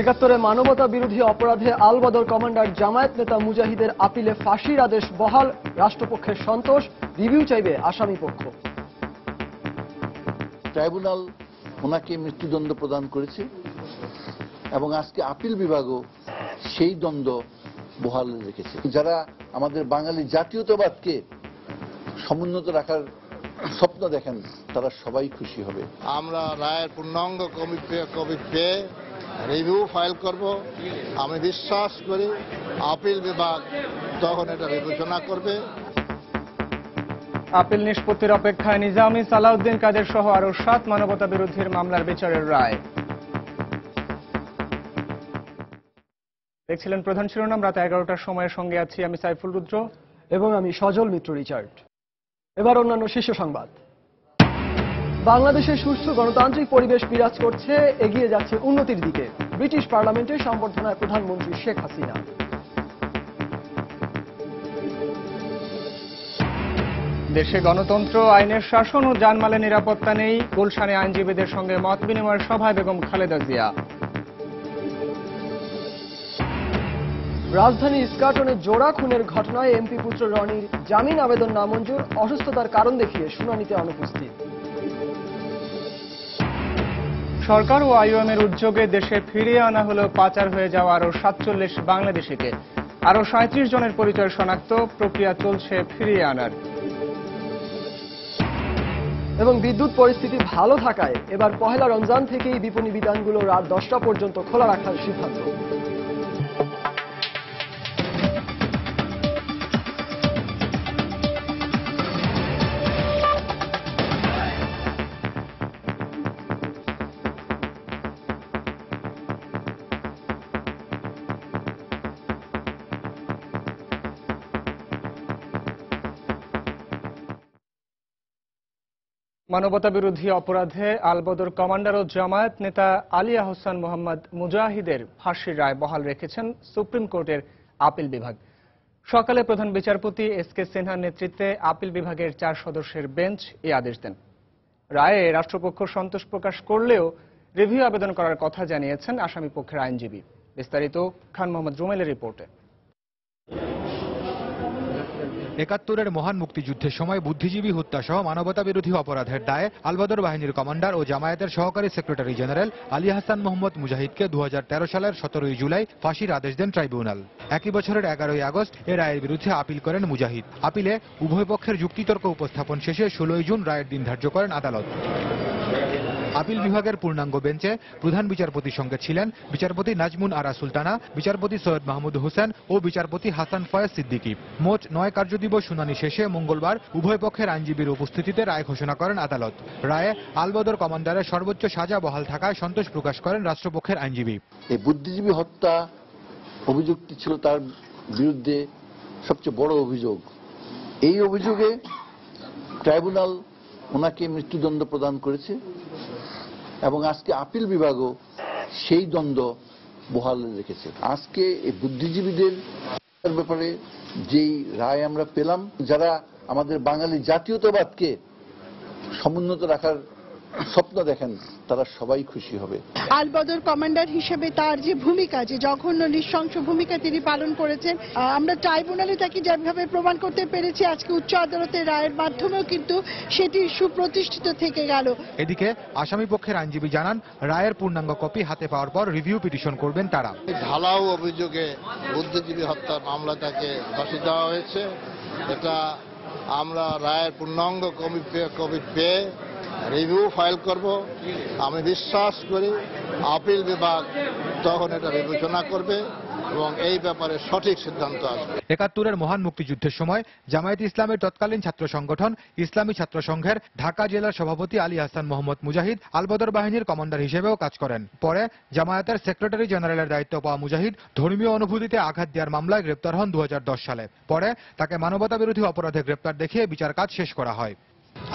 একাত্তরে মানবতা বিরোধী অপরাধে আলবদর কমান্ডার জামায়াত নেতা মুজাহিদের আপিলে ফাঁসির আদেশ বহাল, রাষ্ট্রপক্ষের সন্তোষ, রিভিউ চাইবে আসামি পক্ষ। ট্রাইব্যুনাল ওনাকে মৃত্যুদণ্ড প্রদান করেছে এবং আজকে আপিল বিভাগও সেই দণ্ড বহাল রেখেছে। যারা আমাদের বাঙালি জাতীয়তাবাদকে সমুন্নত রাখার স্বপ্ন দেখেন তারা সবাই খুশি হবে। আমরা রায়ের পূর্ণাঙ্গ কপি পেয়ে রিভিউ ফাইল করব। আমি বিশ্বাস করি আপিল বিভাগ তখন এটা বিবেচনা করবে। আপিল নিষ্পত্তির অপেক্ষায় নিজামী, সালাউদ্দিন কাদের সহ আরো 7 মানবতা বিরোধীর মামলার বিচারের রায়। দেখছিলেন প্রধান শিরোনাম। রাত 11টার সময়ের সঙ্গে আছি আমি সাইফুল রুদ্র এবং আমি সজল মিত্র রিচার্ড। এবার অন্যান্য শীর্ষ সংবাদ। বাংলাদেশে সুষ্ঠু গণতান্ত্রিক পরিবেশ বিরাজ করছে, এগিয়ে যাচ্ছে উন্নতির দিকে। ব্রিটিশ পার্লামেন্টে সংবর্ধনায় প্রধানমন্ত্রী শেখ হাসিনা। দেশে গণতন্ত্র, আইনের শাসন ও জানমালের নিরাপত্তা নেই, গুলশানে আইনজীবীদের সঙ্গে মত বিনিময়ের সভায় বেগম খালেদা জিয়া। রাজধানী ইস্কাটনে জোড়া খুনের ঘটনায় এমপি পুত্র রনির জামিন আবেদন নামঞ্জুর, অসুস্থতার কারণ দেখিয়ে শুনানিতে অনুপস্থিত। সরকার ও আইওএমের উদ্যোগে দেশে ফিরিয়ে আনা হলেও পাচার হয়ে যাওয়া আরো 47 বাংলাদেশিকে। আরো 37 জনের পরিচয় শনাক্ত, প্রক্রিয়া চলছে ফিরিয়ে আনার। এবং বিদ্যুৎ পরিস্থিতি ভালো থাকায় এবার পহেলা রমজান থেকেই বিপণী বিতানগুলো রাত 10টা পর্যন্ত খোলা রাখার সিদ্ধান্ত। মানবতা বিরোধী অপরাধে আলবদর কমান্ডার ও জামায়াত নেতা আলী আহসান মোহাম্মদ মুজাহিদের ফাঁসির রায় বহাল রেখেছেন সুপ্রিম কোর্টের আপিল বিভাগ। সকালে প্রধান বিচারপতি এস.কে সিনহার নেতৃত্বে আপিল বিভাগের 4 সদস্যের বেঞ্চ এই আদেশ দেন। রায়ে রাষ্ট্রপক্ষ সন্তোষ প্রকাশ করলেও রিভিউ আবেদন করার কথা জানিয়েছেন আসামি পক্ষের আইনজীবী। বিস্তারিত খান মোহাম্মদ রুমেলের রিপোর্টে। ৭১-এর মহান মুক্তিযুদ্ধের সময় বুদ্ধিজীবী হত্যা সহ মানবতা বিরোধী অপরাধের দায়ে আলবদর বাহিনীর কমান্ডার ও জামায়াতের সহকারী সেক্রেটারি জেনারেল আলী আহসান মোহাম্মদ মুজাহিদকে 2013 সালের 17 জুলাই ফাঁসির আদেশ দেন ট্রাইব্যুনাল। একই বছরের 11 আগস্ট এ রায়ের বিরুদ্ধে আপিল করেন মুজাহিদ। আপিলে উভয় পক্ষের যুক্তিতর্ক উপস্থাপন শেষে 16 জুন রায়ের দিন ধার্য করেন আদালত। আপিল বিভাগের পূর্ণাঙ্গ বেঞ্চে প্রধান বিচারপতির সঙ্গে ছিলেন বিচারপতি নাজমুন আরা সুলতানা, বিচারপতি সৈয়দ মাহমুদ হোসেন ও বিচারপতি হাসান ফয়েজ সিদ্দিকী। মোট 9 কার্যদিবস শুনানি শেষে মঙ্গলবার উভয় পক্ষের আইনজীবীর উপস্থিতিতে রায় ঘোষণা করেন আদালত। রায়ে আলবদর কমান্ডারের সর্বোচ্চ সাজা বহাল থাকায় সন্তোষ প্রকাশ করেন রাষ্ট্রপক্ষের আইনজীবী। এই বুদ্ধিজীবী হত্যা অভিযোগটি ছিল তার বিরুদ্ধে সবচেয়ে বড় অভিযোগ। এই অভিযোগে ট্রাইব্যুনাল ওনাকে মৃত্যুদণ্ড প্রদান করেছে এবং আজকে আপিল বিভাগও সেই দণ্ড বহাল রেখেছে। আজকে এই বুদ্ধিজীবীদের ব্যাপারে যেই রায় আমরা পেলাম, যারা আমাদের বাঙালি জাতীয়তাবাদকে সমুন্নত রাখার স্বপ্ন দেখেন তারা সবাই খুশি হবে। আলবদর কমান্ডার হিসেবে তার যে ভূমিকা, যে জঘন্য নৃশংস ভূমিকা তিনি পালন করেছেন, আমরা ট্রাইব্যুনালে তাকে যেভাবে প্রমাণ করতে পেরেছি, আজকে উচ্চ আদালতের রায়ের মাধ্যমেও কিন্তু সেটি সুপ্রতিষ্ঠিত থেকে গেল। এদিকে আসামি পক্ষের আইনজীবী জানান, রায়ের পূর্ণাঙ্গ কপি হাতে পাওয়ার পর রিভিউ পিটিশন করবেন তারা। ঢালাও অভিযোগে বুদ্ধিজীবী হত্যার মামলা তাকে ফাঁসি দেওয়া হয়েছে। এটা আমরা রায়ের পূর্ণাঙ্গ কপি পেয়ে রিভিউ ফাইল করব। আমি বিশ্বাস করি আপিল বিভাগ তখন এটা বিবেচনা করবে এবং এই ব্যাপারে সঠিক সিদ্ধান্ত আসবে। ৭১-এর মহান মুক্তিযুদ্ধের সময় জামায়াত ইসলামের তৎকালীন ছাত্র সংগঠন ইসলামী ছাত্র সংঘের ঢাকা জেলার সভাপতি আলী আহসান মোহাম্মদ মুজাহিদ আলবদর বাহিনীর কমান্ডার হিসেবেও কাজ করেন। পরে জামায়াতের সেক্রেটারি জেনারেলের দায়িত্ব পাওয়া মুজাহিদ ধর্মীয় অনুভূতিতে আঘাত দেওয়ার মামলায় গ্রেপ্তার হন 2010 সালে। পরে তাকে মানবতা বিরোধী অপরাধে গ্রেপ্তার দেখিয়ে বিচার কাজ শেষ করা হয়।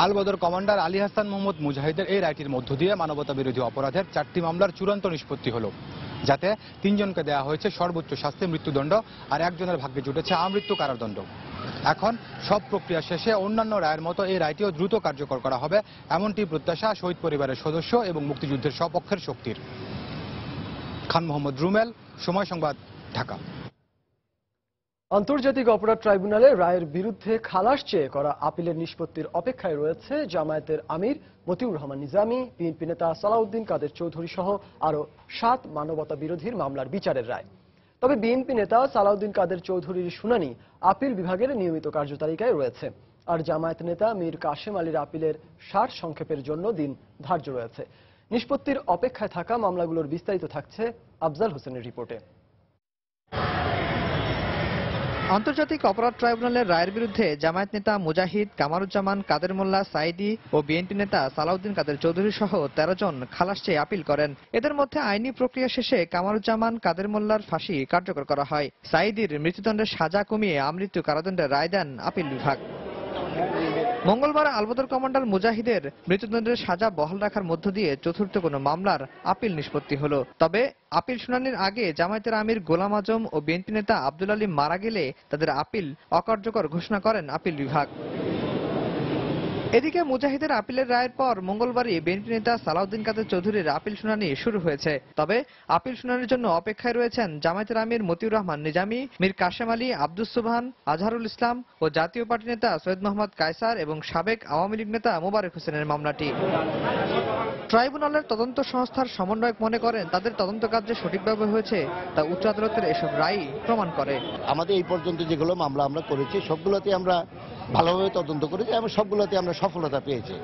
আলবদর কমান্ডার আলী আহসান মোহাম্মদ মুজাহিদের এই রায়টির মধ্য দিয়ে মানবতা বিরোধী অপরাধের 4টি মামলার চূড়ান্ত নিষ্পত্তি হল, যাতে 3 জনকে দেওয়া হয়েছে সর্বোচ্চ শাস্তি মৃত্যুদণ্ড আর 1 জনের ভাগ্যে জুটেছে আমৃত্যু কারাদণ্ড। এখন সব প্রক্রিয়া শেষে অন্যান্য রায়ের মতো এই রায়টিও দ্রুত কার্যকর করা হবে, এমনটি প্রত্যাশা শহীদ পরিবারের সদস্য এবং মুক্তিযুদ্ধের সপক্ষের শক্তির। খান মোহাম্মদ রুমেল, সময় সংবাদ, ঢাকা। আন্তর্জাতিক অপরাধ ট্রাইব্যুনালে রায়ের বিরুদ্ধে খালাস চেয়ে করা আপিলের নিষ্পত্তির অপেক্ষায় রয়েছে জামায়াতের আমির মতিউর রহমান নিজামী, বিএনপি নেতা সালাউদ্দিন কাদের চৌধুরী সহ আরো 7 মানবতা বিরোধীর মামলার বিচারের রায়। তবে বিএনপি নেতা সালাউদ্দিন কাদের চৌধুরীর শুনানি আপিল বিভাগের নিয়মিত কার্যতালিকায় রয়েছে, আর জামায়াত নেতা মীর কাশেম আলীর আপিলের সার সংক্ষেপের জন্য দিন ধার্য রয়েছে। নিষ্পত্তির অপেক্ষায় থাকা মামলাগুলোর বিস্তারিত থাকছে আফজাল হোসেনের রিপোর্টে। আন্তর্জাতিক অপরাধ ট্রাইব্যুনালের রায়ের বিরুদ্ধে জামায়াত নেতা মুজাহিদ, কামারুজ্জামান, কাদের মোল্লা, সাইদি ও বিএনপি নেতা সালাউদ্দিন কাদের চৌধুরী সহ 13 জন খালাস চেয়ে আপিল করেন। এদের মধ্যে আইনি প্রক্রিয়া শেষে কামারুজ্জামান, কাদের মোল্লার ফাঁসি কার্যকর করা হয়। সাইদির মৃত্যুদণ্ডের সাজা কমিয়ে আমৃত্যু কারাদণ্ডের রায় দেন আপিল বিভাগ। মঙ্গলবার আলবদর কমান্ডার মুজাহিদের মৃত্যুদণ্ডের সাজা বহাল রাখার মধ্য দিয়ে চতুর্থ কোনো মামলার আপিল নিষ্পত্তি হলো। তবে আপিল শুনানির আগে জামায়াতের আমির গোলাম আজম ও বিএনপি নেতা আব্দুল আলী মারা গেলে তাদের আপিল অকার্যকর ঘোষণা করেন আপিল বিভাগ। এদিকে মুজাহিদের আপিলের রায়ের পর মঙ্গলবারই বিএনপি নেতা সালাউদ্দিন কাদের চৌধুরীর আপিল শুনানি শুরু হয়েছে। তবে আপিল শুনানির জন্য অপেক্ষায় রয়েছেন জামায়াতের আমির মতিউর রহমান নিজামী, মীর কাশেম আলী, আব্দুস সুবহান, আজহারুল ইসলাম ও জাতীয় পার্টি নেতা সৈয়দ মোহাম্মদ কায়সার এবং সাবেক আওয়ামী লীগ নেতা মোবারক হোসেনের মামলাটি। ট্রাইব্যুনালের তদন্ত সংস্থার সমন্বয়ক মনে করেন তাদের তদন্ত কার্যে সঠিকভাবে হয়েছে তা উচ্চ আদালতের এসব রায় প্রমাণ করে। আমাদের এই পর্যন্ত যেগুলো মামলা আমরা করেছি সবগুলোতে আমরা ভালোভাবে তদন্ত করেছি এবং সবগুলোতে আমরা সফলতা পেয়েছি।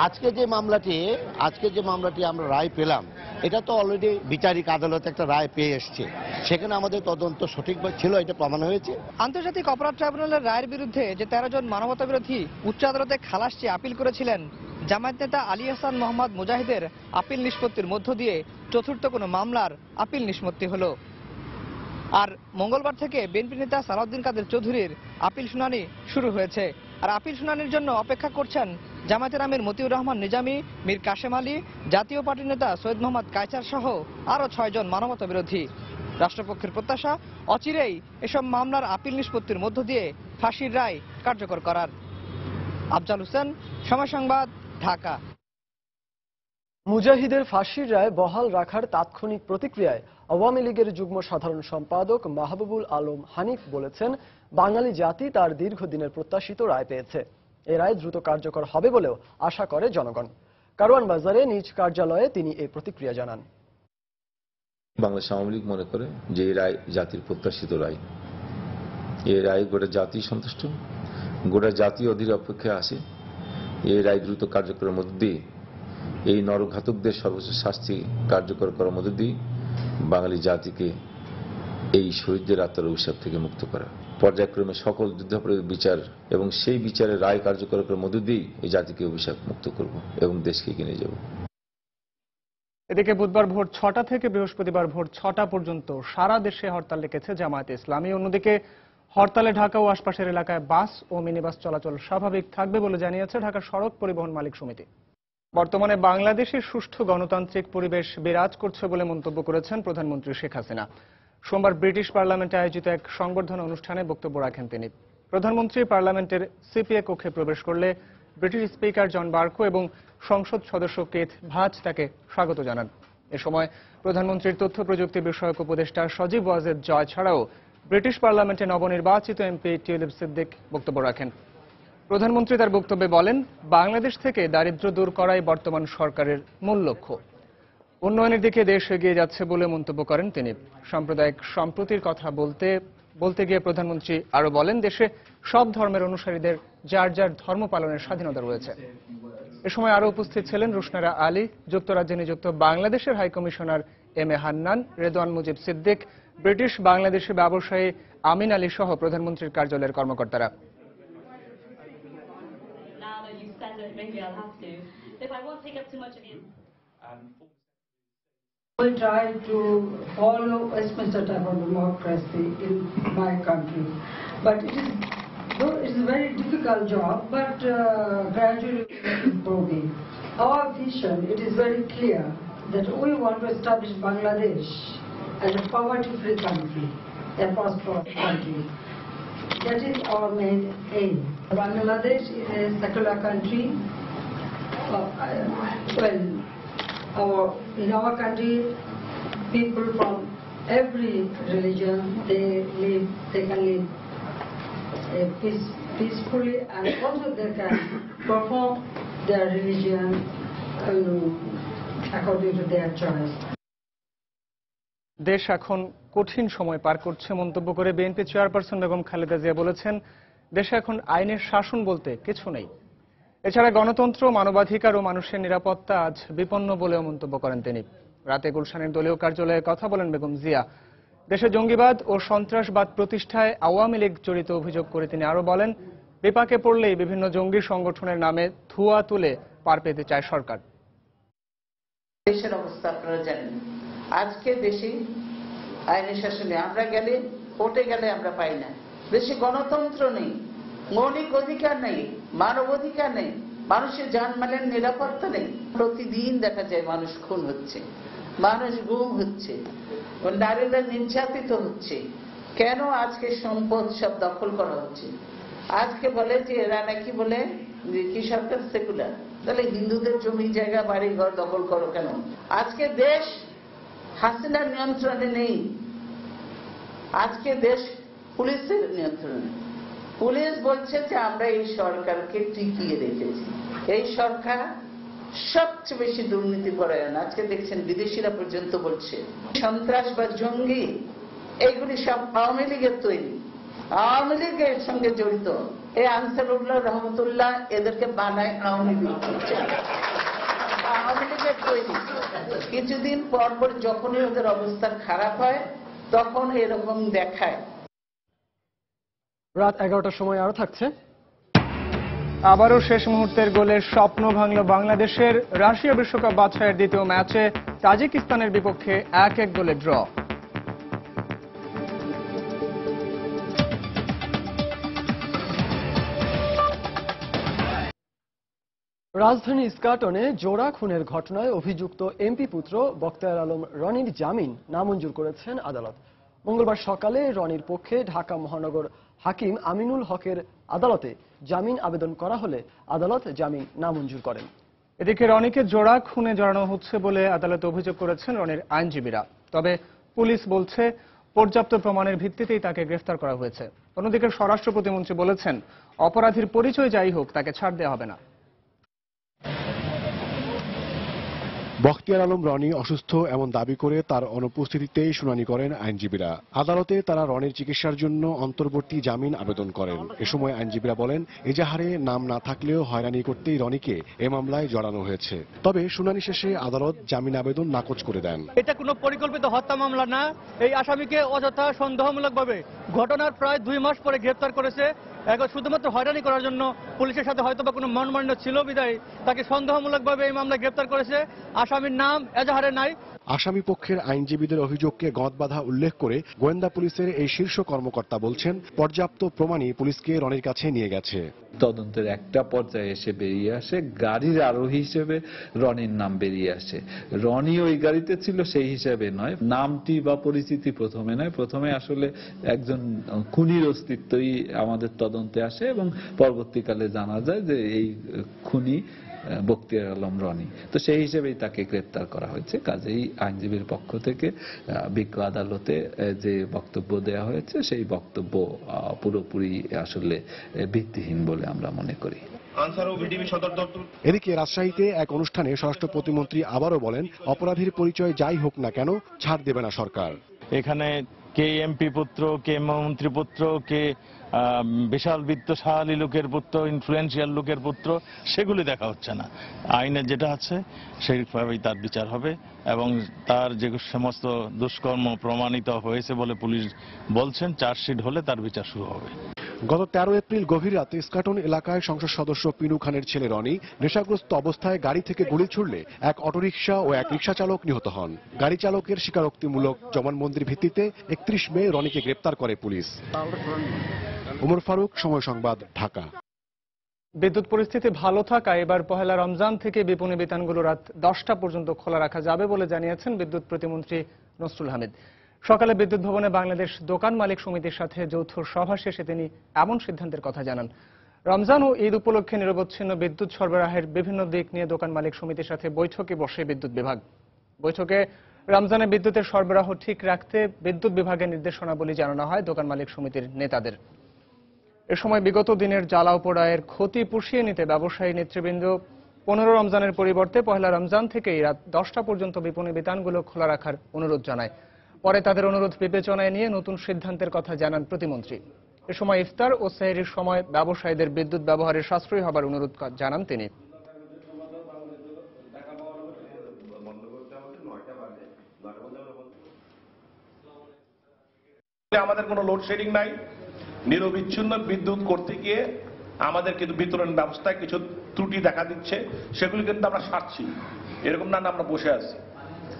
আজকে যে মামলাটি আমরা রায় পেলাম, এটা তো অলরেডি বিচারিক আদালত একটা রায় পেয়ে এসছে, সেখানে আমাদের তদন্ত সঠিকভাবে ছিল, এটা প্রমাণ হয়েছে। আন্তর্জাতিক অপরাধ ট্রাইব্যুনালের রায়ের বিরুদ্ধে যে 13 জন মানবতা বিরোধী উচ্চ আদালতে খালাস চেয়ে আপিল করেছিলেন, জামায়াত নেতা আলী হাসান মোহাম্মদ মুজাহিদের আপিল নিষ্পত্তির মধ্য দিয়ে চতুর্থ কোনো মামলার আপিল নিষ্পত্তি হলো। আর মঙ্গলবার থেকে বিএনপি নেতা সালাউদ্দিন কাদের চৌধুরীর আপিল শুনানি শুরু হয়েছে। আর আপিল শুনানির জন্য অপেক্ষা করছেন জামায়াতের আমির মতিউর রহমান নিজামী, মীর কাশেম আলী, জাতীয় পার্টির নেতা সৈয়দ মোহাম্মদ কায়সার সহ আরো 6 জন মানবতা বিরোধী। রাষ্ট্রপক্ষের প্রত্যাশা অচিরেই এসব মামলার আপিল নিষ্পত্তির মধ্য দিয়ে ফাঁসির রায় কার্যকর করার। আফজাল হোসেন, সময় সংবাদ, ঢাকা। মুজাহিদের ফাঁসির রায় বহাল রাখার তাৎক্ষণিক প্রতিক্রিয়ায় আওয়ামী লীগের যুগ্ম সাধারণ সম্পাদক মাহবুবুল আলম হানিফ বলেছেন, বাঙালি জাতি তার দীর্ঘদিনের প্রত্যাশিত রায় পেয়েছে। এ রায় দ্রুত কার্যকর হবে বলেও আশা করে জনগণ। কারওয়ান বাজারে নিজ কার্যালয়ে তিনি এই প্রতিক্রিয়া জানান। বাংলাদেশ আওয়ামী লীগ মনে করে যে এই রায় জাতির প্রত্যাশিত রায়। এই রায় গোটা জাতি সন্তুষ্ট, গোটা জাতি অধীর অপেক্ষায় আছে। এই রায় দ্রুত কার্যকরের মধ্য দিয়ে এই নরঘাতকদের সর্বোচ্চ শাস্তি কার্যকর করার মধ্য দিয়ে বাঙালি জাতিকে এই শহীদদের আত্মার অভিশাপ থেকে মুক্ত করা, পর্যায়ক্রমে সকল যুদ্ধাপরাধীর বিচার এবং সেই বিচারের রায় কার্যকর করার মধ্য দিয়ে এই জাতিকে অভিশাপ মুক্ত করব এবং দেশকে এগিয়ে নিয়ে যাব। এদিকে বুধবার ভোর 6টা থেকে বৃহস্পতিবার ভোর 6টা পর্যন্ত সারা দেশে হরতাল ডেকেছে জামায়াতে ইসলামী। অন্যদিকে হরতালে ঢাকা ও আশপাশের এলাকায় বাস ও মিনিবাস চলাচল স্বাভাবিক থাকবে বলে জানিয়েছে ঢাকা সড়ক পরিবহন মালিক সমিতি। বর্তমানে বাংলাদেশের সুষ্ঠু গণতান্ত্রিক পরিবেশ বিরাজ করছে বলে মন্তব্য করেছেন প্রধানমন্ত্রী শেখ হাসিনা। সোমবার ব্রিটিশ পার্লামেন্টে আয়োজিত এক সংবর্ধনা অনুষ্ঠানে বক্তব্য রাখেন তিনি। প্রধানমন্ত্রী পার্লামেন্টের সিপিএ কক্ষে প্রবেশ করলে ব্রিটিশ স্পিকার জন বার্কো এবং সংসদ সদস্য কেথ ভাজ তাকে স্বাগত জানান। এ সময় প্রধানমন্ত্রীর তথ্য প্রযুক্তি বিষয়ক উপদেষ্টা সজীব ওয়াজেদ জয় ছাড়াও ব্রিটিশ পার্লামেন্টে নবনির্বাচিত এমপি টিউলিপ সিদ্দিক বক্তব্য রাখেন। প্রধানমন্ত্রী তার বক্তব্যে বলেন, বাংলাদেশ থেকে দারিদ্র্য দূর করাই বর্তমান সরকারের মূল লক্ষ্য। উন্নয়নের দিকে দেশ এগিয়ে যাচ্ছে বলে মন্তব্য করেন তিনি। সাম্প্রদায়িক সম্প্রীতির কথা বলতে গিয়ে প্রধানমন্ত্রী আরো বলেন, দেশে সব ধর্মের অনুসারীদের যার যার ধর্ম পালনের স্বাধীনতা রয়েছে। এ সময় আরো উপস্থিত ছিলেন রুশনারা আলী, যুক্তরাজ্যে নিযুক্ত বাংলাদেশের high commissioner M A Hannan, Redwan Mujib Siddique, British Bangladeshi ব্যবসায়ী আমিন আলী সহ প্রধানমন্ত্রীর কার্যালয়ের কর্মকর্তারা। We try to follow Westminster type of democracy in my country, but it's a very difficult job, but gradually improving. Our vision, it is very clear that we want to establish Bangladesh as a poverty-free country, a prosperous country. That is our main aim. Bangladesh is a secular country. In our country, people from every religion, they can live peacefully, and also they can perform their religion according to their choice. দেশ এখন কঠিন সময় পার করছে মন্তব্য করে BNP chairperson Begum Khaleda Zia বলেছেন, দেশে এখন আইনের শাসন বলতে কিছু নেই। এছাড়া গণতন্ত্র, মানবাধিকার ও মানুষের নিরাপত্তা আজ বিপন্ন বলেও মন্তব্য করেন তিনি। রাতে গুলশানের দলীয় কার্যালয়ে কথা বলেন বেগম জিয়া। দেশে জঙ্গিবাদ ও সন্ত্রাসবাদ প্রতিষ্ঠায় আওয়ামী লীগ জড়িত অভিযোগ করে তিনি আরো বলেন, বিপাকে পড়লেই বিভিন্ন জঙ্গি সংগঠনের নামে ধোঁয়া তুলে পার পেতে চায় সরকার। দেশের অবস্থা আপনারা জানেন, আজকে দেশে আইনের শাসনে আমরা গেলে, কোর্টে গেলে আমরা পাই না। দেশে গণতন্ত্র নেই, মৌলিক অধিকার নেই, মানব অধিকার নেই, মানুষের জানমালের নিরাপত্তা নেই। প্রতিদিন দেখা যায় মানুষ খুন হচ্ছে, মানুষ গুম হচ্ছে, নারীরা নির্যাতিত হচ্ছে। কেন আজকে সম্পদ সব দখল করা হচ্ছে? আজকে বলে যে এরা নাকি বলে কি সরকার সেকুলার, তাহলে হিন্দুদের জমি জায়গা বাড়ি ঘর দখল করো কেন? আজকে দেশ হাসিনার নিয়ন্ত্রণে নেই, আজকে দেশ পুলিশের নিয়ন্ত্রণে। পুলিশ বলছে যে আমরা এই সরকারকে টিকিয়ে রেখেছি। এই সরকার সবচেয়ে বেশি দুর্নীতিপরায়ণ। আজকে দেখছেন বিদেশিরা পর্যন্ত বলছে সন্ত্রাস বা জঙ্গি এইগুলি সব আওয়ামী লীগের তৈরি, আওয়ামী লীগের সঙ্গে জড়িত। এই আনসারুল্লাহ রহমতুল্লাহ এদেরকে বানায় আওয়ামী লীগ, আওয়ামী লীগের তৈরি। কিছুদিন পর পর যখনই ওদের অবস্থা খারাপ হয় তখন এরকম দেখায়। রাত 11টার সময় আরো থাকছে। আবারও শেষ মুহূর্তের গোলের স্বপ্ন ভাঙল বাংলাদেশের। রাশিয়া বিশ্বকাপ বাছাইয়ের দ্বিতীয় ম্যাচে তাজিকিস্তানের বিপক্ষে 1-1 গোলে ড্র। রাজধানী ইস্কাটনে জোড়া খুনের ঘটনায় অভিযুক্ত এমপি পুত্র বখতিয়ার আলম রনির জামিন নামঞ্জুর করেছেন আদালত। মঙ্গলবার সকালে রনির পক্ষে ঢাকা মহানগর হাকিম আমিনুল হকের আদালতে জামিন আবেদন করা হলে আদালত জামিন নামঞ্জুর করেন। এদিকে রনিকে জোড়া খুনে জড়ানো হচ্ছে বলে আদালতে অভিযোগ করেছেন রনির আইনজীবীরা। তবে পুলিশ বলছে পর্যাপ্ত প্রমাণের ভিত্তিতেই তাকে গ্রেফতার করা হয়েছে। অন্যদিকে স্বরাষ্ট্র প্রতিমন্ত্রী বলেছেন, অপরাধীর পরিচয় যাই হোক তাকে ছাড় দেওয়া হবে না। বখতিয়ার আলম রনি অসুস্থ এমন দাবি করে তার অনুপস্থিতিতেই শুনানি করেন আইনজীবীরা। আদালতে তারা রনির চিকিৎসার জন্য অন্তর্বর্তী জামিন আবেদন করেন। এ সময় আইনজীবীরা বলেন, এজাহারে নাম না থাকলেও হয়রানি করতেই রনিকে এ মামলায় জড়ানো হয়েছে। তবে শুনানি শেষে আদালত জামিন আবেদন নাকচ করে দেন। এটা কোনো পরিকল্পিত হত্যা মামলা না। এই আসামিকে অযথা সন্দেহমূলকভাবে ঘটনার প্রায় 2 মাস পরে গ্রেফতার করেছে। এখন শুধুমাত্র হয়রানি করার জন্য পুলিশের সাথে হয়তো বা কোনো মনোমালিন্য ছিল বিধায় তাকে সন্দেহমূলকভাবে এই মামলায় গ্রেফতার করেছে। আসামির নাম এজাহারে নাই। আসামি পক্ষের আইনজীবীদের অভিযোগকে গদবাধা উল্লেখ করে গোয়েন্দা পুলিশের এই শীর্ষ কর্মকর্তা বলছেন, পর্যাপ্ত প্রমাণই পুলিশকে রনির কাছে নিয়ে গেছে। তদন্তের একটা পর্যায়ে এসে বেরিয়ে আসে গাড়ির আরোহী হিসেবে রনির নাম বেরিয়ে আসে। রনি ওই গাড়িতে ছিল সেই হিসেবে নয়, নামটি বা পরিচিতি প্রথমে নয়, প্রথমে আসলে একজন খুনির অস্তিত্বই আমাদের তদন্তে আসে এবং পরবর্তীকালে জানা যায় যে এই খুনি বখতিয়ার আলম রনি। তো সেই হিসেবেই তাকে গ্রেপ্তার করা হয়েছে। কাজেই আইনজীবীর পক্ষ থেকে বিজ্ঞ আদালতে যে বক্তব্য দেওয়া হয়েছে সেই বক্তব্য পুরোপুরি আসলে ভিত্তিহীন বলে আমরা মনে করি। এদিকে রাজশাহীতে এক অনুষ্ঠানে স্বরাষ্ট্র প্রতিমন্ত্রী আবারও বলেন, অপরাধীর পরিচয় যাই হোক না কেন ছাড় দেবে না সরকার। এখানে কে এমপি পুত্র, কে মন্ত্রী পুত্র, কে বিশাল বিত্তশালী লোকের পুত্র, ইনফ্লুয়েন্সিয়াল লোকের পুত্র, সেগুলি দেখা হচ্ছে না। আইনে যেটা আছে সেইভাবেই তার বিচার হবে এবং তার যে সমস্ত দুষ্কর্ম প্রমাণিত হয়েছে বলে পুলিশ বলছেন, চার্জশিট হলে তার বিচার শুরু হবে। গত 13 এপ্রিল গভীর রাতে ইস্কাটন এলাকায় সংসদ সদস্য পিনু খানের ছেলে রনি নেশাগ্রস্ত অবস্থায় গাড়ি থেকে গুলি ছুড়লে এক অটোরিকশা ও এক রিকশা চালক নিহত হন। গাড়ি চালকের স্বীকারোক্তিমূলক জবানবন্দির ভিত্তিতে 31 মে রনিকে গ্রেপ্তার করে পুলিশ। ওমর ফারুক, সময় সংবাদ, ঢাকা। বিদ্যুৎ পরিস্থিতি ভালো থাকায় এবার পহেলা রমজান থেকে বিপণী বিতানগুলো রাত 10টা পর্যন্ত খোলা রাখা যাবে বলে জানিয়েছেন বিদ্যুৎ প্রতিমন্ত্রী নসরুল হামিদ। সকালে বিদ্যুৎ ভবনে বাংলাদেশ দোকান মালিক সমিতির সাথে যৌথ সভা শেষে তিনি এমন সিদ্ধান্তের কথা জানান। রমজান ও ঈদ উপলক্ষে নিরবচ্ছিন্ন বিদ্যুৎ সরবরাহের বিভিন্ন দিক নিয়ে দোকান মালিক সমিতির সাথে বৈঠকে বসে বিদ্যুৎ বিভাগ। বৈঠকে রমজানে বিদ্যুতের সরবরাহ ঠিক রাখতে বিদ্যুৎ বিভাগের নির্দেশনাবলী জানানো হয় দোকান মালিক সমিতির নেতাদের। এ সময় বিগত দিনের জ্বালাও পোড়ায়ের ক্ষতি পুষিয়ে নিতে ব্যবসায়ী নেতৃবৃন্দ 15 রমজানের পরিবর্তে পহেলা রমজান থেকেই রাত 10টা পর্যন্ত বিপণী বিতানগুলো খোলা রাখার অনুরোধ জানায়। পরে তাদের অনুরোধ বিবেচনায় নিয়ে নতুন সিদ্ধান্তের কথা জানান প্রতিমন্ত্রী। এ সময় ইফতার ও সেহরির সময় ব্যবসায়ীদের বিদ্যুৎ ব্যবহারে সাশ্রয়ী হবার অনুরোধ জানান তিনি। আমাদের কোনো লোডশেডিং নাই, নিরবিচ্ছিন্ন বিদ্যুৎ করতে গিয়ে আমাদের কিন্তু বিতরণ ব্যবস্থায় কিছু ত্রুটি দেখা দিচ্ছে, সেগুলি কিন্তু আমরা সারছি। এরকম না আমরা বসে আছি,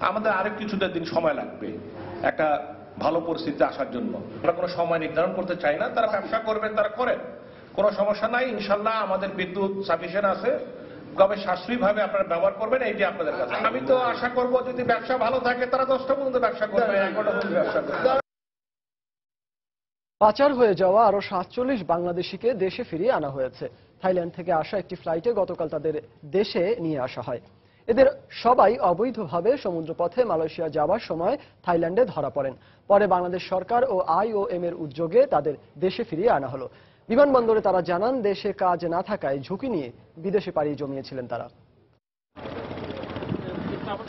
আমাদের আরেক কিছুটা দিন সময় লাগবে একটা ভালো পরিস্থিতি আসার জন্য। আমরা কোনো সময় নির্ধারণ করতে চাই না, তারা ব্যবসা করবেন তারা করেন, কোনো সমস্যা নাই। ইনশাল্লাহ আমাদের বিদ্যুৎ সাফিসিয়েন্ট আছে, তবে সাশ্রয়ী ভাবে আপনারা ব্যবহার করবেন, এইটি আপনাদের কাছে। আমি তো আশা করব যদি ব্যবসা ভালো থাকে তারা 10টা পর্যন্ত ব্যবসা করবে, 11টা পর্যন্ত ব্যবসা করবে। পাচার হয়ে যাওয়া আরো 47 বাংলাদেশিকে দেশে ফিরিয়ে আনা হয়েছে। থাইল্যান্ড থেকে আসা একটি ফ্লাইটে গতকাল তাদের দেশে নিয়ে আসা হয়। এদের সবাই অবৈধভাবে সমুদ্রপথে মালয়েশিয়া যাওয়ার সময় থাইল্যান্ডে ধরা পড়েন। পরে বাংলাদেশ সরকার ও IOM এর উদ্যোগে তাদের দেশে ফিরিয়ে আনা হলো। বিমানবন্দরে তারা জানান দেশে কাজ না থাকায় ঝুঁকি নিয়ে বিদেশে পাড়ি জমিয়েছিলেন তারা।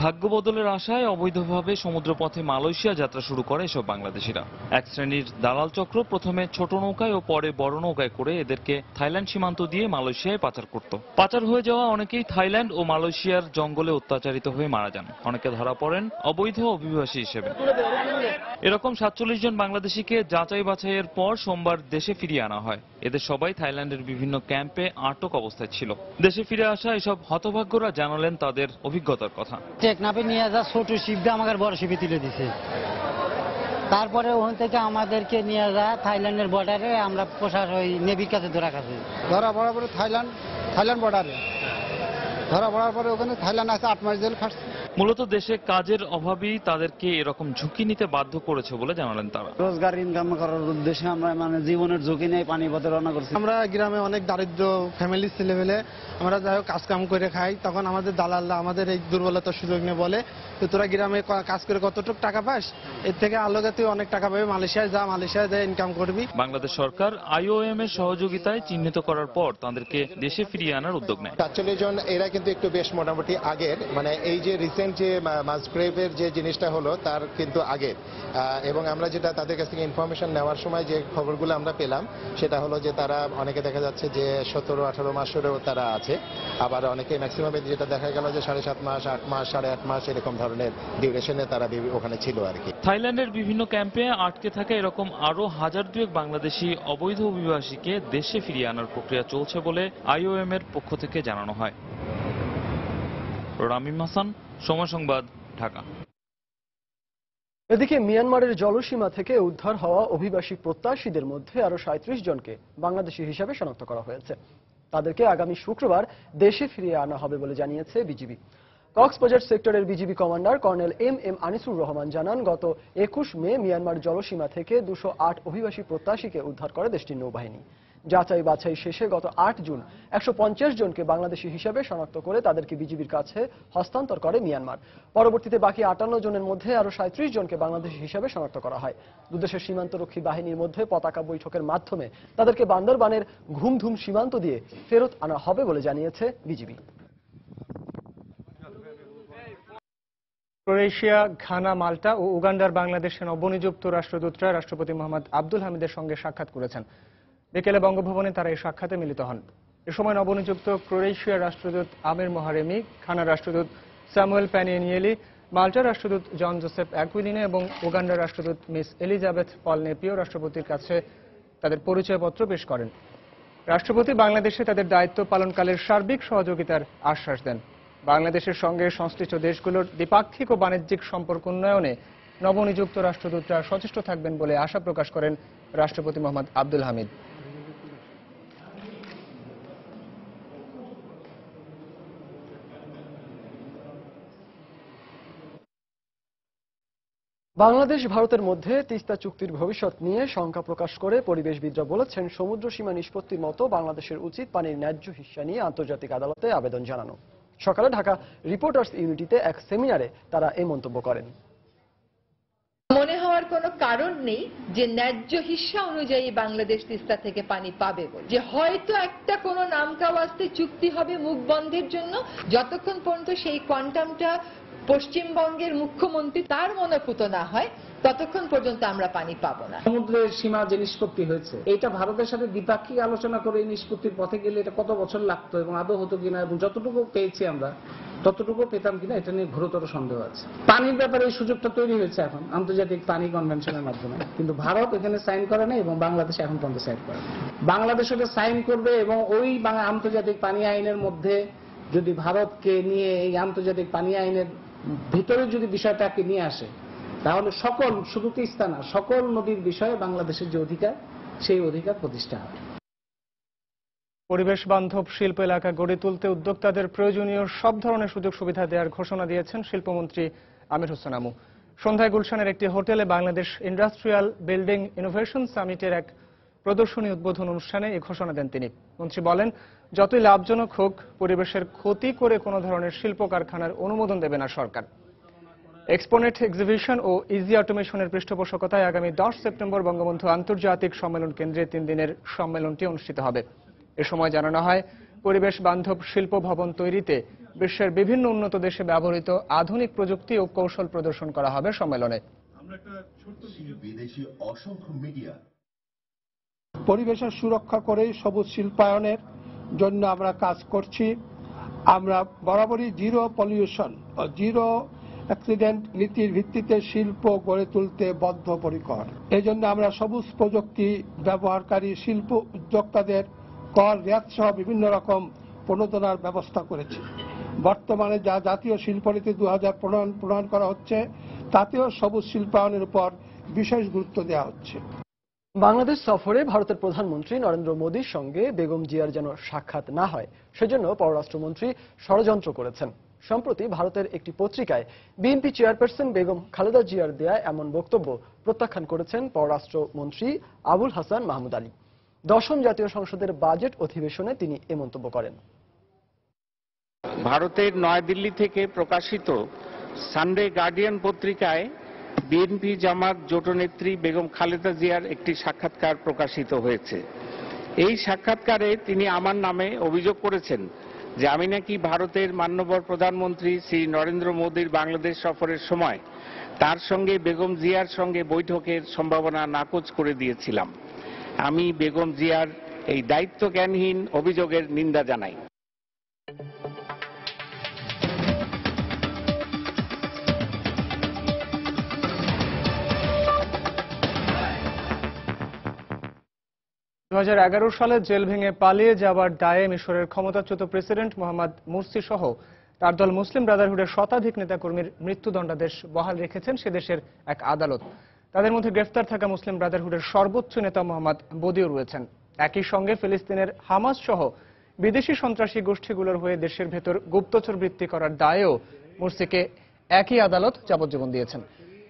ভাগ্য বদলের আশায় অবৈধভাবে সমুদ্রপথে মালয়েশিয়া যাত্রা শুরু করে এসব বাংলাদেশিরা। এক শ্রেণীর দালাল চক্র প্রথমে ছোট নৌকায় ও পরে বড় নৌকায় করে এদেরকে থাইল্যান্ড সীমান্ত দিয়ে মালয়েশিয়ায় পাচার করত। পাচার হয়ে যাওয়া অনেকেই থাইল্যান্ড ও মালয়েশিয়ার জঙ্গলে অত্যাচারিত হয়ে মারা যান। অনেকে ধরা পড়েন অবৈধ অভিবাসী হিসেবে। এরকম 47 জন বাংলাদেশিকে যাচাই বাছাইয়ের পর সোমবার দেশে ফিরিয়ে আনা হয়। এদের সবাই থাইল্যান্ডের বিভিন্ন ক্যাম্পে আটক অবস্থায় ছিল। দেশে ফিরে আসা এসব হতভাগ্যরা জানালেন তাদের অভিজ্ঞতার কথা। টেকনাফে নিয়ে যা ছোট শিপটা আমাদের বড় শিপে তুলে দিছে, তারপরে ওখান থেকে আমাদেরকে নিয়ে যা থাইল্যান্ডের বর্ডারে আমরা প্রশাসন ওই নেভির কাছে ধরা খাচ্ছি। ধরা পড়ার পরে থাইল্যান্ড বর্ডারে ধরা পড়ার পরে ওখানে থাইল্যান্ড আছে 8 মাস জেল খাটছে। মূলত দেশে কাজের অভাবই তাদেরকে এরকম ঝুঁকি নিতে বাধ্য করেছে বলে জানালেন তারা। রোজগার ইনকাম করার উদ্দেশ্যে আমরা জীবনের ঝুঁকি নিয়ে পানি পথে রওনা করছি। আমরা গ্রামে অনেক দারিদ্র ফ্যামিলি ছেলেমেলে, আমরা যাই হোক কাজ কাম করে খাই, তখন আমাদের দালালরা আমাদের এই দুর্বলতার সুযোগ নিয়ে বলে তো তোরা গ্রামে কাজ করে কতটুকু টাকা পাস, এর থেকে আলোকে তুই অনেক টাকা পাবি, মালয়েশিয়ায় যা, মালয়েশিয়ায় যা ইনকাম করবি। বাংলাদেশ সরকার IOM এর সহযোগিতায় চিহ্নিত করার পর তাদেরকে দেশে ফিরিয়ে আনার উদ্যোগ নেয়। 47 জন এরা কিন্তু একটু বেশ মোটামুটি আগের, মানে এই যে রিসেন্ট যে মাসগ্রেভের যে জিনিসটা হলো তার কিন্তু আগের। এবং আমরা যেটা তাদের কাছ থেকে ইনফরমেশন নেওয়ার সময় যে খবরগুলো আমরা পেলাম সেটা হলো যে তারা অনেকে দেখা যাচ্ছে যে 17-18 মাসেরও তারা আছে, আবার অনেকে ম্যাক্সিমাম যেটা দেখা গেল যে 7.5 মাস, 8 মাস, 8.5 মাস এরকম ধরনের ডিউরেশনে তারা ওখানে ছিল আর কি। থাইল্যান্ডের বিভিন্ন ক্যাম্পে আটকে থাকা এরকম আরো 1002 বাংলাদেশি অবৈধ অভিবাসীকে দেশে ফিরিয়ে আনার প্রক্রিয়া চলছে বলে IOM এর পক্ষ থেকে জানানো হয়। রামিম হাসান, সময় সংবাদ, ঢাকা। এদিকে মিয়ানমারের জলসীমা থেকে উদ্ধার হওয়া অভিবাসী প্রত্যাশীদের মধ্যে আরো 37 জনকে বাংলাদেশি হিসাবে শনাক্ত করা হয়েছে। তাদেরকে আগামী শুক্রবার দেশে ফিরিয়ে আনা হবে বলে জানিয়েছে বিজিবি। কক্সবাজার সেক্টরের BGB commander colonel M Anisur Rahman জানান, গত 21 মে মিয়ানমার জলসীমা থেকে 208 অভিবাসী প্রত্যাশীকে উদ্ধার করে দেশটির নৌবাহিনী। যাচাই বাছাই শেষে গত 8 জুন 150 জনকে বাংলাদেশি হিসাবে শনাক্ত করে তাদেরকে বিজিবির কাছে হস্তান্তর করে মিয়ানমার। পরবর্তীতে বাকি 58 জনের মধ্যে আরো 37 জনকে বাংলাদেশি হিসাবে শনাক্ত করা হয়। দুদেশের সীমান্তরক্ষী বাহিনীর মধ্যে পতাকা বৈঠকের মাধ্যমে তাদেরকে বান্দরবানের ঘুমধুম সীমান্ত দিয়ে ফেরত আনা হবে বলে জানিয়েছে বিজিবি। ক্রোয়েশিয়া, ঘানা, মাল্টা ও উগান্ডার বাংলাদেশের নবনিযুক্ত রাষ্ট্রদূতরা রাষ্ট্রপতি মোহাম্মদ আব্দুল হামিদের সঙ্গে সাক্ষাৎ করেছেন। বিকেলে বঙ্গভবনে তারা এই সাক্ষাতে মিলিত হন। এ সময় নবনিযুক্ত ক্রোয়েশিয়ার রাষ্ট্রদূত আমির মোহারেমি, ঘানার রাষ্ট্রদূত স্যামুয়েল প্যানিয়েনিয়েলি, মাল্টার রাষ্ট্রদূত জন জোসেফ অ্যাকুইলিনে এবং উগান্ডার রাষ্ট্রদূত মিস এলিজাবেথ পল নেপিও রাষ্ট্রপতির কাছে তাদের পরিচয়পত্র পেশ করেন। রাষ্ট্রপতি বাংলাদেশে তাদের দায়িত্ব পালনকালের সার্বিক সহযোগিতার আশ্বাস দেন। বাংলাদেশের সঙ্গে সংশ্লিষ্ট দেশগুলোর দ্বিপাক্ষিক ও বাণিজ্যিক সম্পর্ক উন্নয়নে নবনিযুক্ত রাষ্ট্রদূতরা সচেষ্ট থাকবেন বলে আশা প্রকাশ করেন রাষ্ট্রপতি মোহাম্মদ আব্দুল হামিদ। বাংলাদেশ ভারতের মধ্যে তিস্তা চুক্তির ভবিষ্যৎ নিয়ে শঙ্কা প্রকাশ করে পরিবেশবিদরা বলেছেন, সমুদ্র সীমা নিষ্পত্তির মতো বাংলাদেশের উচিত পানির ন্যায্য হিস্সা নিয়ে আন্তর্জাতিক আদালতে আবেদন জানানো। সকালে ঢাকা রিপোর্টার্স ইউনিটিতে এক সেমিনারে তারা এই মন্তব্য করেন। কোনো কারণ নেই যে ন্যায্য হিস্সা অনুযায়ী বাংলাদেশ তিস্তা থেকে পানি পাবে বলে। যে হয়তো একটা কোনো নামকাওয়াস্তে চুক্তি হবে মুখ বন্ধের জন্য, যতক্ষণ পর্যন্ত সেই কোয়ান্টামটা পশ্চিমবঙ্গের মুখ্যমন্ত্রী তার মনোপুত না হয় ততক্ষণ পর্যন্ত আমরা পানি পাবো না। সমুদ্রের সীমা যে নিষ্পত্তি হয়েছে, এটা ভারতের সাথে দ্বিপাক্ষিক আলোচনা করে এই নিষ্পত্তির পথে গেলে এটা কত বছর লাগতো এবং আদৌ হতো কিনা, এবং যতটুকু পেয়েছি আমরা ততটুকু পেতাম কিনা, এটা নিয়ে ঘোরতর সন্দেহ আছে। পানির ব্যাপারে এই সুযোগটা তৈরি হয়েছে এখন আন্তর্জাতিক পানি কনভেনশনের মাধ্যমে, কিন্তু ভারত এখানে সাইন করে না এবং বাংলাদেশ এখন পর্যন্ত সাইন করে। বাংলাদেশ ওটা সাইন করবে এবং ওই আন্তর্জাতিক পানি আইনের মধ্যে যদি ভারতকে নিয়ে এই আন্তর্জাতিক পানি আইনের ভিতরে যদি বিষয়টাকে নিয়ে আসে, তাহলে সকল, শুধু তিস্তা না, সকল নদীর বিষয়ে বাংলাদেশের যে অধিকার, সেই অধিকার প্রতিষ্ঠা হবে। পরিবেশ বান্ধব শিল্প এলাকা গড়ে তুলতে উদ্যোক্তাদের প্রয়োজনীয় সব ধরনের সুযোগ সুবিধা দেওয়ার ঘোষণা দিয়েছেন শিল্পমন্ত্রী আমির হোসেন আমু। সন্ধ্যায় গুলশানের একটি হোটেলে বাংলাদেশ ইন্ডাস্ট্রিয়াল বিল্ডিং ইনোভেশন সামিটের এক প্রদর্শনী উদ্বোধন অনুষ্ঠানে এই ঘোষণা দেন তিনি। মন্ত্রী বলেন, যতই লাভজনক হোক, পরিবেশের ক্ষতি করে কোনো ধরনের শিল্প কারখানার অনুমোদন দেবে না সরকার। এক্সপোনেট এক্সিবিশন ও ইজি অটোমেশনের পৃষ্ঠপোষকতায় আগামী 10 সেপ্টেম্বর বঙ্গবন্ধু আন্তর্জাতিক সম্মেলন কেন্দ্রে 3 দিনের সম্মেলনটি অনুষ্ঠিত হবে। এ সময় জানানো হয়, পরিবেশ বান্ধব শিল্প ভবন তৈরিতে বিশ্বের বিভিন্ন উন্নত দেশে ব্যবহৃত আধুনিক প্রযুক্তি ও কৌশল প্রদর্শন করা হবে সম্মেলনে। পরিবেশের সুরক্ষা করে সবুজ শিল্পায়নের জন্য আমরা কাজ করছি। আমরা বরাবরই জিরো পলিউশন ও জিরো অ্যাক্সিডেন্ট নীতির ভিত্তিতে শিল্প গড়ে তুলতে বদ্ধপরিকর। এজন্য আমরা সবুজ প্রযুক্তি ব্যবহারকারী শিল্প উদ্যোক্তাদের কর রেয়াত সহ বিভিন্ন রকম প্রণোদনার ব্যবস্থা করেছি। বর্তমানে যা জাতীয় শিল্পনীতি 2000 প্রণয়ন করা হচ্ছে, তাতেও সবুজ শিল্পায়নের উপর বিশেষ গুরুত্ব দেওয়া হচ্ছে। বাংলাদেশ সফরে ভারতের প্রধানমন্ত্রী নরেন্দ্র মোদীর সঙ্গে বেগম জিয়ার যেন সাক্ষাৎ না হয়, সেজন্য পররাষ্ট্রমন্ত্রী ষড়যন্ত্র করেছেন। সম্প্রতি ভারতের একটি পত্রিকায় বিএনপি চেয়ারপারসন বেগম খালেদা জিয়ার দেয়া এমন বক্তব্য প্রত্যাখ্যান করেছেন পররাষ্ট্রমন্ত্রী আবুল হাসান মাহমুদ আলী। 10ম জাতীয় সংসদের বাজেট অধিবেশনে তিনি এ মন্তব্য করেন। ভারতের নয়াদিল্লি থেকে প্রকাশিত সানডে গার্ডিয়ান পত্রিকায় বিএনপি জামাত জোটনেত্রী বেগম খালেদা জিয়ার একটি সাক্ষাৎকার প্রকাশিত হয়েছে। এই সাক্ষাৎকারে তিনি আমার নামে অভিযোগ করেছেন যে আমি নাকি ভারতের মাননীয় প্রধানমন্ত্রী শ্রী নরেন্দ্র মোদীর বাংলাদেশ সফরের সময় তার সঙ্গে বেগম জিয়ার সঙ্গে বৈঠকের সম্ভাবনা নাকচ করে দিয়েছিলাম। আমি বেগম জিয়ার এই দায়িত্বজ্ঞানহীন অভিযোগের নিন্দা জানাই। 2011 সালে জেল ভেঙে পালিয়ে যাওয়ার দায়ে মিশরের ক্ষমতাচ্যুত প্রেসিডেন্ট মোহাম্মদ মুরসি সহ তার দল মুসলিম ব্রাদারহুডের শতাধিক নেতাকর্মীর মৃত্যুদণ্ডাদেশ বহাল রেখেছেন সে দেশের এক আদালত। তাদের মধ্যে গ্রেফতার থাকা মুসলিম ব্রাদারহুডের সর্বোচ্চ নেতা মোহাম্মদ বদিও রয়েছেন। একই সঙ্গে ফিলিস্তিনের হামাস সহ বিদেশি সন্ত্রাসী গোষ্ঠীগুলোর হয়ে দেশের ভেতর গুপ্তচর বৃত্তি করার দায়েও মুরসিকে একই আদালত যাবজ্জীবন দিয়েছেন।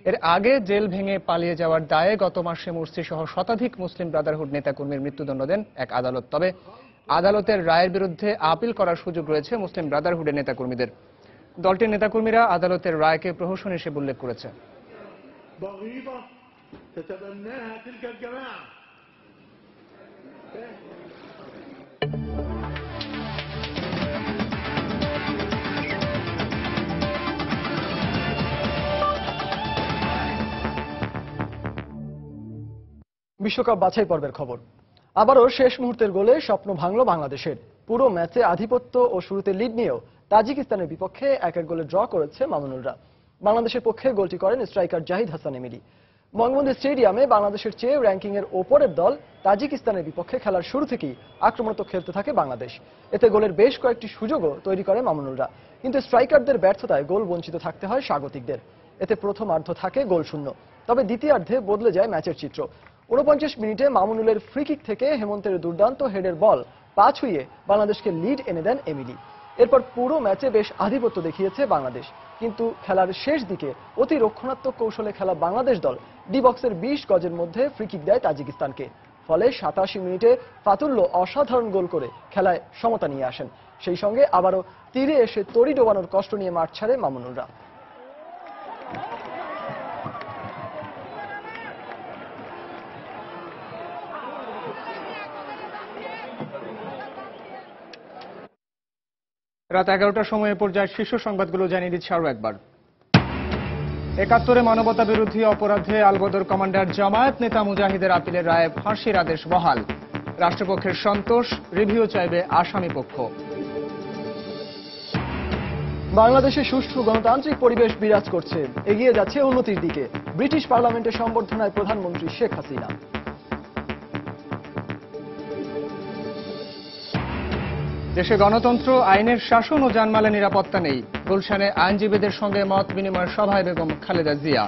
এর আগে জেল ভেঙে পালিয়ে যাওয়ার দায়ে গত মাসে মুরসি সহ শতাধিক মুসলিম ব্রাদারহুড নেতাকর্মীর মৃত্যুদণ্ড দেন এক আদালত। তবে আদালতের রায়ের বিরুদ্ধে আপিল করার সুযোগ রয়েছে মুসলিম ব্রাদারহুডের নেতাকর্মীদের। দলটির নেতাকর্মীরা আদালতের রায়কে প্রহসন হিসেবে উল্লেখ করেছে। বিশ্বকাপ বাছাই পর্বের খবর। আবারও শেষ মুহূর্তের গোলে স্বপ্ন ভাঙল বাংলাদেশের। পুরো ম্যাচে আধিপত্য ও শুরুতে লিড নিয়েও তাজিকিস্তানের বিপক্ষে 1-1 গোলে ড্র করেছে মামুনুলরা। বাংলাদেশের পক্ষে গোলটি করেন স্ট্রাইকার জাহিদ হাসান এমিলি। বঙ্গবন্ধু স্টেডিয়ামে বাংলাদেশের চেয়ে র্যাঙ্কিং এর ওপরের দল তাজিকিস্তানের বিপক্ষে খেলার শুরু থেকেই আক্রমণাত্মক খেলতে থাকে বাংলাদেশ। এতে গোলের বেশ কয়েকটি সুযোগও তৈরি করে মামুনুলরা, কিন্তু স্ট্রাইকারদের ব্যর্থতায় গোল বঞ্চিত থাকতে হয় স্বাগতিকদের। এতে প্রথমার্ধ থাকে গোলশূন্য। তবে দ্বিতীয়ার্ধে বদলে যায় ম্যাচের চিত্র। 49 মিনিটে মামুনুলের ফ্রি কিক থেকে হেমন্তের দুর্দান্ত হেডের বল পা ছুঁয়ে বাংলাদেশকে লিড এনে দেন এমিলি। এরপর পুরো ম্যাচে বেশ আধিপত্য দেখিয়েছে বাংলাদেশ, কিন্তু খেলার শেষ দিকে অতি রক্ষণাত্মক কৌশলে খেলা বাংলাদেশ দল ডি বক্সের 20 গজের মধ্যে ফ্রি কিক দেয় তাজিকিস্তানকে। ফলে 87 মিনিটে ফাতুল্য অসাধারণ গোল করে খেলায় সমতা নিয়ে আসেন। সেই সঙ্গে আবারও তীরে এসে তড়ি ডোবানোর কষ্ট নিয়ে মাঠ ছাড়ে মামুনুলরা। রাত 11টার সময় এ পর্যায়ে শীর্ষ সংবাদগুলো জানিয়ে দিচ্ছে আরও একবার। ৭১ মানবতা বিরোধী অপরাধে আলবদর কমান্ডার জামায়াত নেতা মুজাহিদের আপিলের রায়ে ফাঁসির আদেশ বহাল। রাষ্ট্রপক্ষের সন্তোষ, রিভিউ চাইবে আসামি পক্ষ। বাংলাদেশে সুষ্ঠু গণতান্ত্রিক পরিবেশ বিরাজ করছে, এগিয়ে যাচ্ছে উন্নতির দিকে। ব্রিটিশ পার্লামেন্টের সম্বর্ধনায় প্রধানমন্ত্রী শেখ হাসিনা। দেশে গণতন্ত্র, আইনের শাসন ও জানমালের নিরাপত্তা নেই। গুলশানে আইনজীবীদের সঙ্গে মত বিনিময় সভায় বেগম খালেদা জিয়া।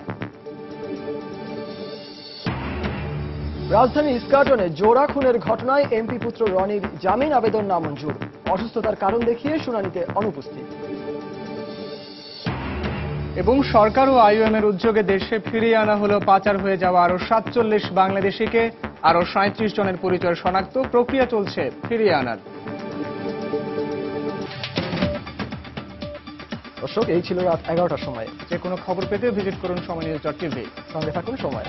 রাজধানী ইস্কাটনে জোড়া খুনের ঘটনায় এমপি পুত্র রনির জামিন আবেদন নামঞ্জুর। অসুস্থতার কারণ দেখিয়ে শুনানিতে অনুপস্থিত। এবং সরকার ও আইওএম এর উদ্যোগে দেশে ফিরিয়ে আনা হলো পাচার হয়ে যাওয়া আরো ৪৭ বাংলাদেশিকে। আরো ৩৭ জনের পরিচয় শনাক্ত, প্রক্রিয়া চলছে ফিরিয়ে আনার। দর্শক, এই ছিল রাত 11টার সময়। যে কোনো খবর পেতে ভিজিট করুন সময় নিউজ.tv। সঙ্গে থাকুন সময়।